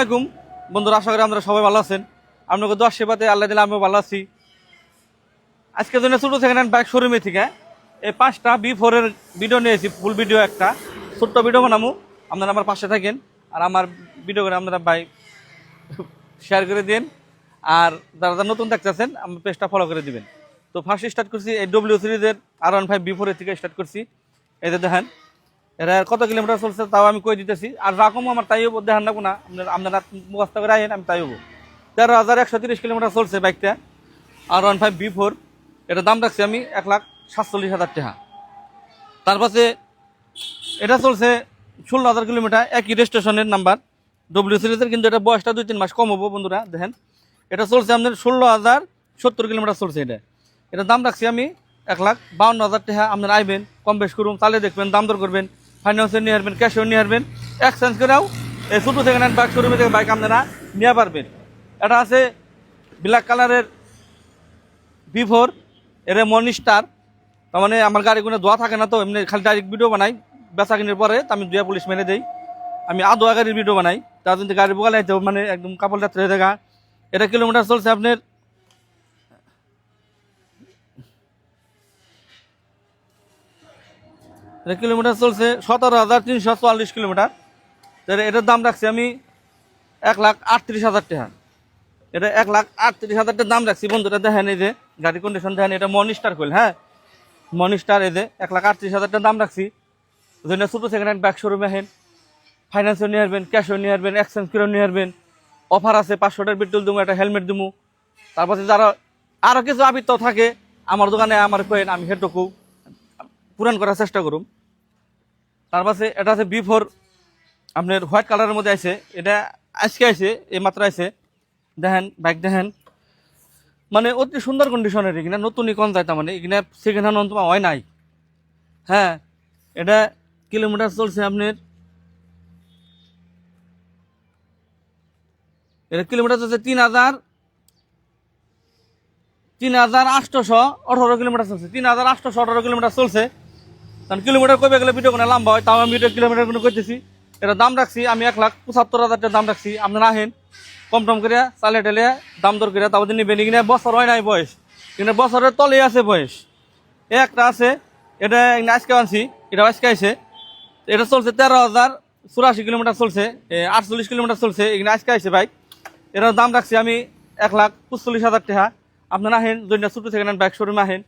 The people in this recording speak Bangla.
আসসালামাইকুম বন্ধুরা, আশা করি আমরা সবাই ভালো আছেন। আপনাকে দোয়ার সেবাতে আল্লাহ দিলে আমিও ভালো আছি। আজকের জন্য ছোটো সেকেন্ড হ্যান্ড বাইক শোরুমে থেকে এই 5টা B4 এর ভিডিও নিয়েছি, ফুল ভিডিও একটা ছোট্ট ভিডিও বানাবো। আপনারা আমার পাশে থাকেন আর আমার ভিডিও করে আপনারা বাইক শেয়ার করে দিন। আর যারা যারা নতুন দেখতেছেন আমার পেজটা ফলো করে দিবেন। তো ফার্স্ট স্টার্ট করছি এই W সিরিজের R15 B4 এর থেকে স্টার্ট করছি। এই যে দেখেন এরা কত কিলোমিটার চলছে তাও আমি কই দিতেছি। আর রকম আমার তাই হবো, দেখান রাখবো না, আপনারা মুখস্থ করে আইন, আমি তাই হবো। 13,130 কিলোমিটার চলছে বাইকটা R15 B4। এটার দাম রাখছি আমি 1,47,000 টাকা। তারপরে এটা চলছে 16,000 কিলোমিটার, একই রেজিস্ট্রেশনের নাম্বার W সিরিজের, কিন্তু এটা বয়সটা 2-3 মাস কম হবো বন্ধুরা। দেখেন এটা চলছে আপনার 16,070 কিলোমিটার চলছে। এটার দাম রাখছি আমি 1,52,000 টাকা। আপনারা আইবেন, কম বেশ করুন, তাহলে দেখবেন, দাম দর করবেন, ফাইন্যান্সে নিয়ে আসবেন, ক্যাশেও নিয়ে আসবেন, এক্সচেঞ্জ করেও এই ছোটো সেকেন্ড হ্যান্ড বাইক শোরুমে থেকে বাইক আপনারা নিয়ে পারবেন। এটা আছে ব্ল্যাক কালারের B4, এটা মনিস্টার। তার মানে আমার গাড়ি কোনো ধোয়া থাকে না, তো এমনি খালি ডাইরেক্ট ভিডিও বানাই বেচা কিনের পরে, তো আমি দুয়া পুলিশ মেরে দিই। আমি আদোয়া গাড়ির ভিডিও বানাই, তার জন্য গাড়ি বোকালাই মানে একদম কাপড় যাত্রা হয়ে দেখা। এটা কিলোমিটার চলছে আপনার কিলোমিটার চলছে 17,344 কিলোমিটার। এটার দাম রাখছি আমি 1,38,000 টাকা। এটা 1,38,000 টাকা দাম রাখছি বন্ধুরা। দেখেন এই যে গাড়ির কন্ডিশন দেখেন, এটা মনিস্টার কইল, হ্যাঁ মনিস্টার। এই যে 1,38,000 টাকা দাম রাখছি। যদি ছোটো সেকেন্ড হ্যান্ড বাইক শোরুমে আহেন, ফাইন্যান্সও নিয়ে আসবেন, ক্যাশও নিয়ে আসবেন, এক্সচেঞ্জ করেও নিয়ে আসবেন। অফার আছে, 500 টাকার পেট্রোল দেবো, একটা হেলমেট দেবো। তারপরে যারা আরও কিছু আবৃত্ত থাকে আমার দোকানে আমার কয়েন, আমি সেটুকু পূরণ করার চেষ্টা করুম। তারপরে এটা আছে B4 আপনার হোয়াইট কালারের মধ্যে আছে। এটা আজকে আছে, এই মাত্র আছে। দেখেন বাইক দেখেন, মানে অতি সুন্দর কন্ডিশনের, এখানে নতুনই কোন যায়, তার মানে এখানে সেকেন্ড হ্যান্ড অন্তমা হয় নাই। হ্যাঁ এটা কিলোমিটার চলছে আপনার, এটা কিলোমিটার চলছে 3,818 কিলোমিটার চলছে। 3,818 কিলোমিটার চলছে। কারণ কিলোমিটার কবে গেলে ভিডিও কোনো লম্বা হয়, তাও আমি ভিডিও কিলোমিটার কোনো করতেছি। এটা দাম রাখছি আমি 1,75,000 টাকা দাম রাখছি। আপনারা আহেন, কম টম করে চালিয়ে টালিয়ে দাম দর করে তাও নিবেন। কিনা বছর হয় নাই বয়স, কিন্তু বছরের তলে আছে বয়স। একটা আছে, এটা আজকে আনছি, এটা আজকে আছে। এটা চলছে 13,084 কিলোমিটার চলছে, 48 কিলোমিটার চলছে। এখানে আজকে আছে বাইক। এটার দাম রাখছি আমি 1,45,000 টাকা। আপনারা আহেন, যদি ছোটো সেকেন্ড হ্যান্ড বাইক শোরুমে আহেন,